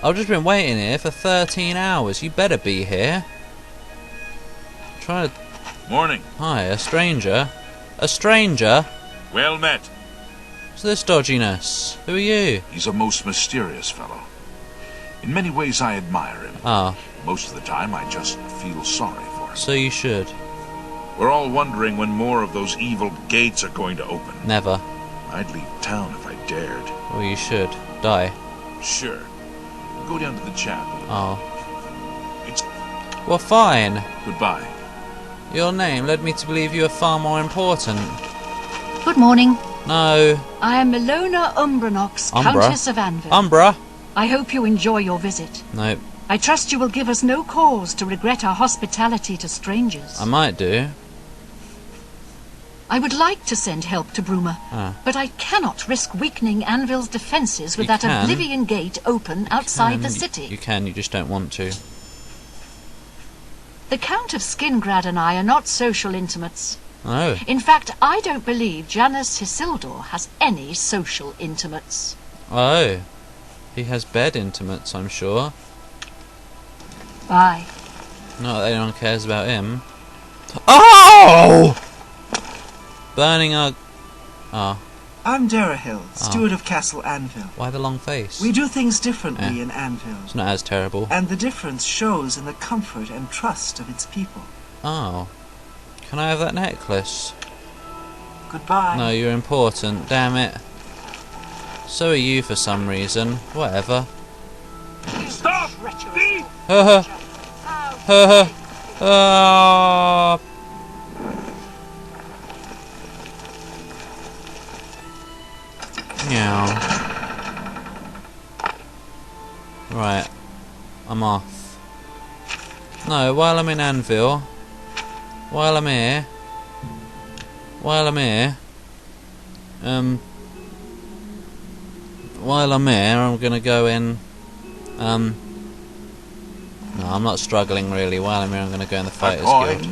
I've just been waiting here for 13 hours. You better be here. Try to... Morning. Hi, a stranger? A stranger? Well met. What's this dodginess? Who are you? He's a most mysterious fellow. In many ways I admire him. Ah, Most of the time I just feel sorry for him. so you should. We're all wondering when more of those evil gates are going to open. Never. I'd leave town if I dared. Well, you should. Die. Sure. Go down to the chapel. Oh. It's Well, fine. goodbye. Your name led me to believe you were far more important. Good morning. No. I am Milona Umbranox, Umbra? Countess of Anvil. Umbra? I hope you enjoy your visit. Nope. I trust you will give us no cause to regret our hospitality to strangers. I might do. I would like to send help to Bruma, but I cannot risk weakening Anvil's defences with You that can. Oblivion gate open outside the You city. can, you just don't want to. The Count of Skingrad and I are not social intimates. Oh. In fact, I don't believe Janus Isildur has any social intimates. Oh. He has bed intimates, I'm sure. Bye. Not that anyone cares about him. Oh! Burning our... Oh. I'm Darahill, steward of Castle Anvil. Why the long face? We do things differently in Anvil, It's not as terrible. and the difference shows in the comfort and trust of its people. Oh. Can I have that necklace? Goodbye. No, you're important. Damn it. So are you for some reason. Whatever. Stop! Thief! Ha ha. Ah. Meow. Right. I'm off. No, while I'm in Anvil. While I'm here. While I'm here, I'm gonna go in. No, I'm not struggling really. While I'm here, I'm gonna go in the Fighters Guild.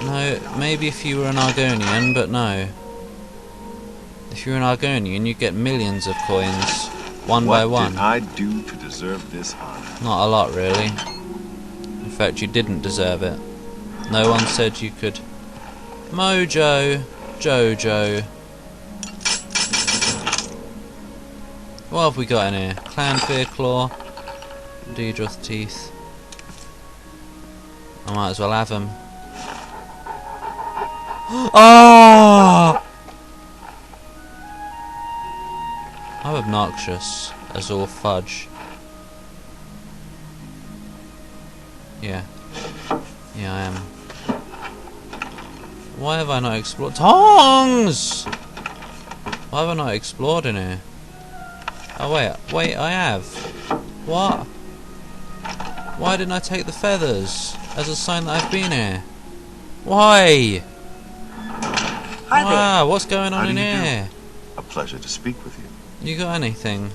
No, maybe if you were an Argonian, but no. If you're an Argonian, you get millions of coins, one by one. What did I do to deserve this honor? Not a lot, really. In fact, you didn't deserve it. No one said you could. Mojo, Jojo. What have we got in here? Clan Fearclaw, Deedroth Teeth. I might as well have them. Oh! I'm obnoxious as all fudge. Yeah. Yeah, I am. Why have I not explored? Tongs! Why have I not explored in here? Oh wait, I have. What? Why didn't I take the feathers as a sign that I've been here? Why? Hi there. Wow, what's going on How in do you do? here? A pleasure to speak with you. You got anything?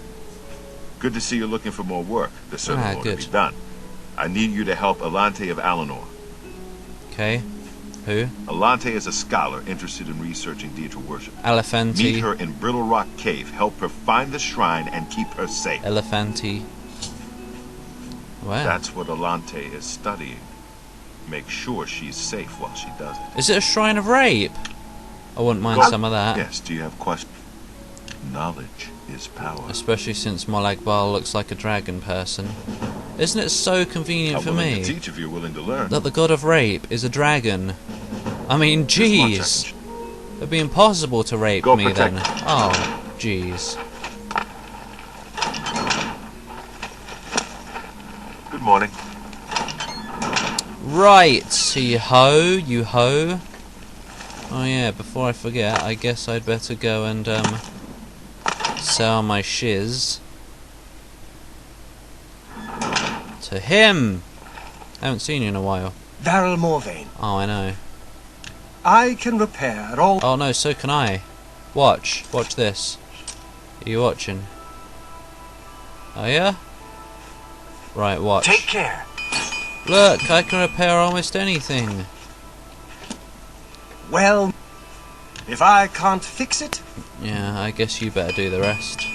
Good to see you're looking for more work. There's certainly more to good. be done. I need you to help Alante of Alinor. Okay. Who? Alante is a scholar interested in researching Deidre worship. Meet Elephanty. her in Brittle Rock Cave. Help her find the shrine and keep her safe. Elephanty. Where? That's what Alante is studying. Make sure she's safe while she does it. Is it a shrine of rape? I wouldn't mind some of that. Yes, do you have questions? Knowledge is power. Especially since Molagbal looks like a dragon person. Isn't it so convenient I'm for willing me to teach if you're willing to learn. that the god of rape is a dragon? I mean, This much I jeez. can- It'd be impossible to rape Go me protect then. her. Oh, jeez. Good morning. Right, you ho. Oh yeah, before I forget, I guess I'd better go and sell my shiz to him. I haven't seen you in a while. Daryl Morvain. Oh, I know. I can repair all... Oh no, so can I. Watch this. Are you watching? Oh yeah? Right, watch. Take care. Look, I can repair almost anything. Well, if I can't fix it... Yeah, I guess you better do the rest.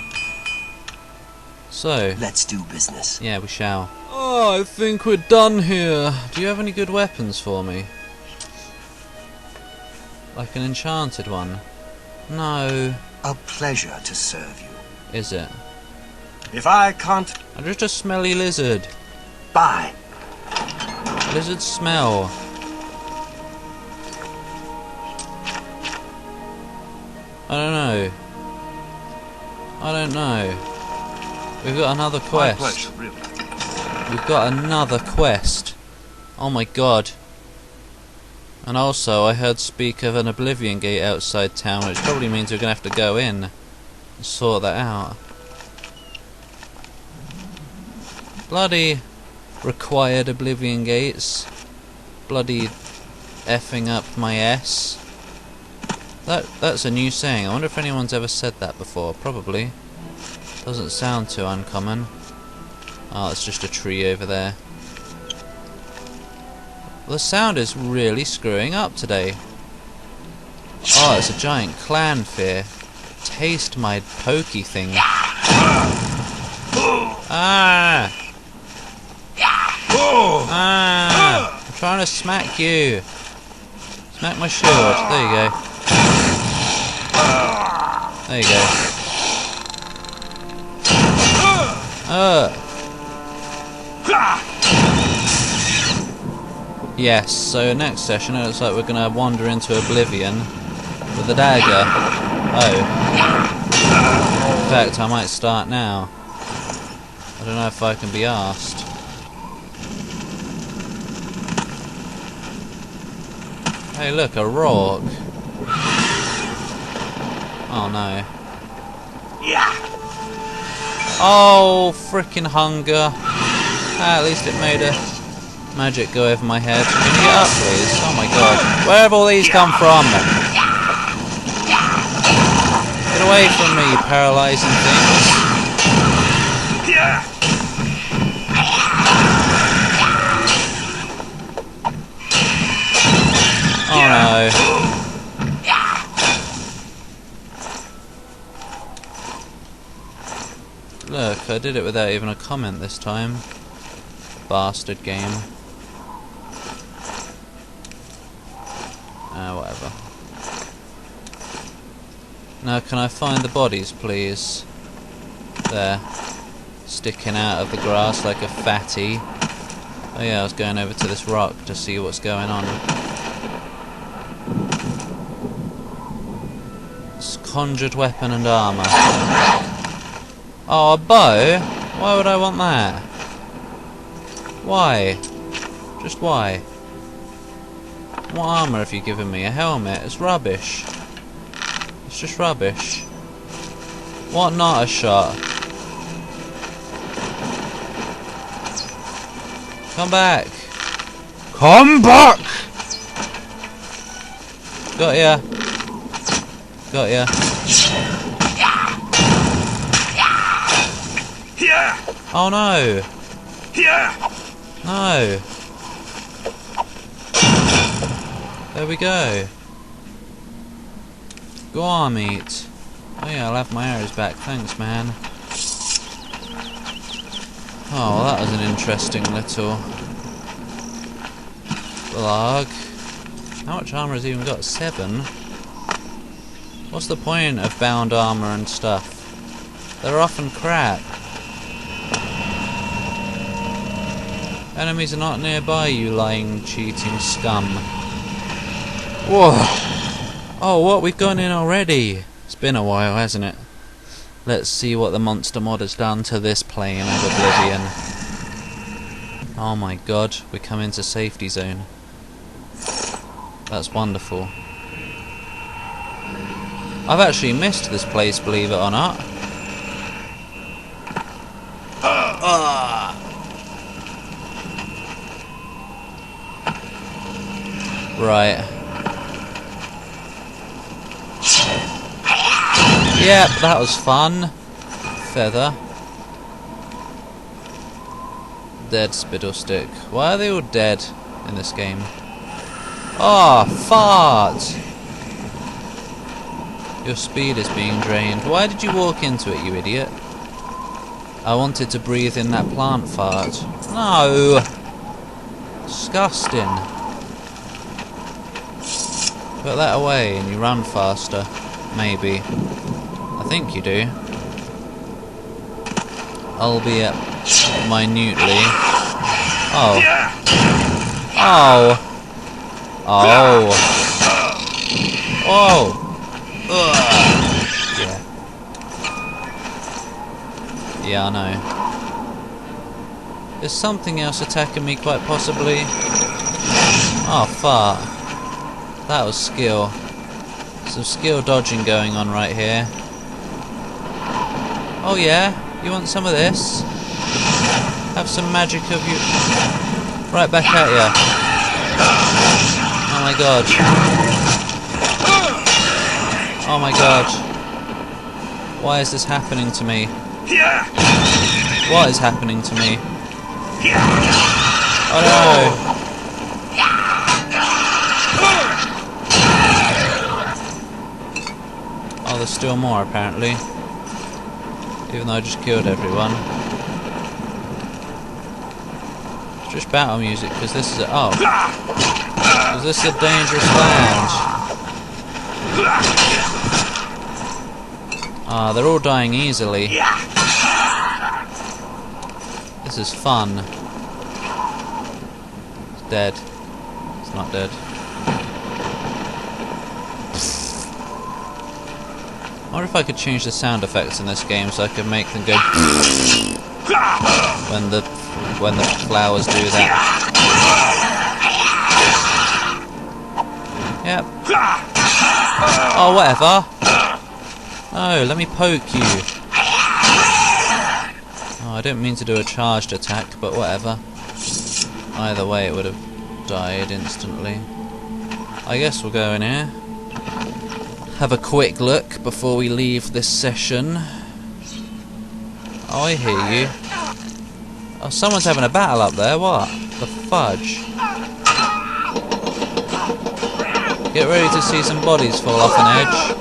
So, let's do business. yeah, we shall. Oh, I think we're done here. Do you have any good weapons for me? Like an enchanted one? No. A pleasure to serve you. Is it? If I can't... I'm just a smelly lizard. Bye. Lizard smell. I don't know. I don't know. We've got another quest. My pleasure, really. We've got another quest. Oh my god. And also, I heard speak of an Oblivion gate outside town, which probably means we're going to have to go in and sort that out. Bloody required Oblivion gates. Bloody effing up my S. That's a new saying. I wonder if anyone's ever said that before. Probably. Doesn't sound too uncommon. Oh, it's just a tree over there. The sound is really screwing up today. Oh, it's a giant clanfear. Taste my pokey thing. Ah! Ah! I'm trying to smack you. Smack my shield. There you go. There you go. Yes, so next session it looks like we're going to wander into Oblivion with a dagger. Oh. In fact, I might start now. I don't know if I can be asked. Hey look, a rock. Oh no. Oh, frickin' hunger. Ah, at least it made a magic go over my head. Can you get up, please? Oh my god. Where have all these come from? Get away from me, paralysing things. Oh no. Look, I did it without even a comment this time. Bastard game. Whatever. Now can I find the bodies, please? There. Sticking out of the grass like a fatty. Oh yeah, I was going over to this rock to see what's going on. It's conjured weapon and armour. Oh, a bow? Why would I want that? Why? Just why? What armour have you given me? A helmet? It's rubbish. It's just rubbish. What not a shot? Come back! Come back! Got ya. Got ya. Oh no! No! There we go. Go on, meat. Oh yeah, I'll have my arrows back. Thanks, man. Oh, well, that was an interesting little vlog. How much armour has he even got? 7? What's the point of bound armour and stuff? They're often crap. Enemies are not nearby, you lying, cheating scum. Whoa! Oh, what? We've gone in already? It's been a while, hasn't it? Let's see what the monster mod has done to this plane of Oblivion. Oh my god, we come into safety zone. That's wonderful. I've actually missed this place, believe it or not. Right. Yep, that was fun. Feather. Dead Spiddlestick. Why are they all dead in this game? Oh, fart! Your speed is being drained. Why did you walk into it, you idiot? I wanted to breathe in that plant fart. No! Disgusting. Put that away and you run faster. Maybe. I think you do. Albeit minutely. Oh. Oh. Oh. Oh. Ugh. Yeah. Yeah, I know. There's something else attacking me, quite possibly. Oh, fuck. That was skill. Some skill dodging going on right here. Oh yeah? You want some of this? Have some magic of you. Right back at ya. Oh my god. Oh my god. Why is this happening to me? What is happening to me? Oh no! Oh, there's still more apparently. Even though I just killed everyone. Just battle music, because this is a... oh. Because this is a dangerous land. Ah, they're all dying easily. This is fun. It's dead. It's not dead. I wonder if I could change the sound effects in this game so I could make them go when the flowers do that. Yep. Oh, whatever. Oh, let me poke you. Oh, I didn't mean to do a charged attack, but whatever. Either way, it would have died instantly. I guess we'll go in here. Have a quick look before we leave this session. Oh, I hear you. Oh, someone's having a battle up there. What? The fudge. Get ready to see some bodies fall off an edge.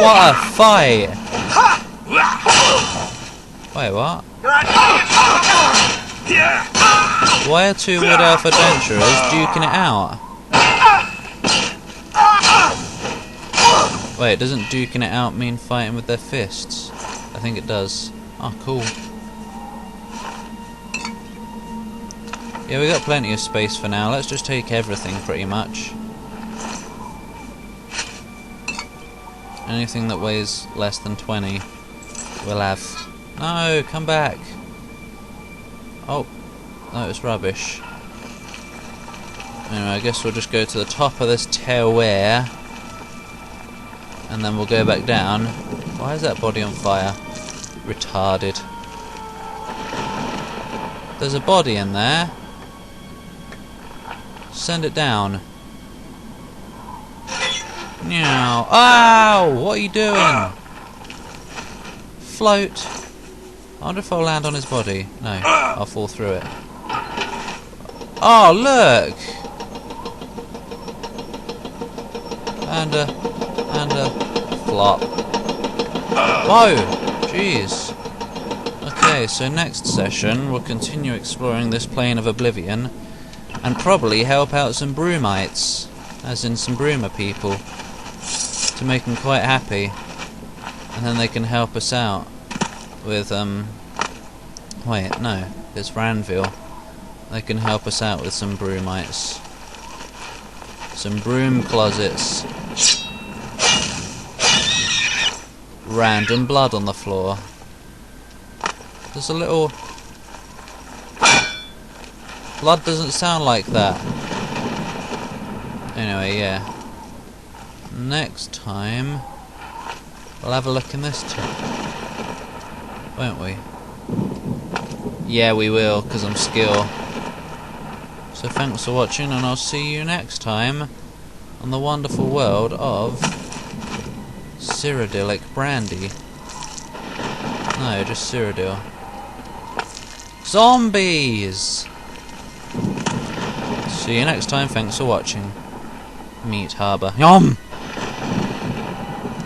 What a fight! Wait, what? Why are two wood elf adventurers duking it out? Wait, doesn't duking it out mean fighting with their fists? I think it does. Oh, cool. Yeah, we got plenty of space for now. Let's just take everything, pretty much. Anything that weighs less than 20, we'll have. No, come back. Oh, no, it's rubbish. Anyway, I guess we'll just go to the top of this tower, and then we'll go back down. Why is that body on fire? Retarded. There's a body in there. Send it down. Meow. Ow! What are you doing? Float. I wonder if I'll land on his body. No, I'll fall through it. Oh, look! And a flop. Whoa! Jeez. Okay, so next session we'll continue exploring this plane of Oblivion and probably help out some broomites, as in some broomer people, to make them quite happy, and then they can help us out with wait, no, it's for Anvil. They can help us out with some broomites, some broom closets. Random blood on the floor. There's a little... blood doesn't sound like that. Anyway, yeah. Next time, we'll have a look in this too. Won't we? Yeah, we will, because I'm skill. So thanks for watching, and I'll see you next time on the wonderful world of Cyrodiilic brandy. No, just Cyrodiil. Zombies! See you next time, thanks for watching. Meat Harbour. Yum!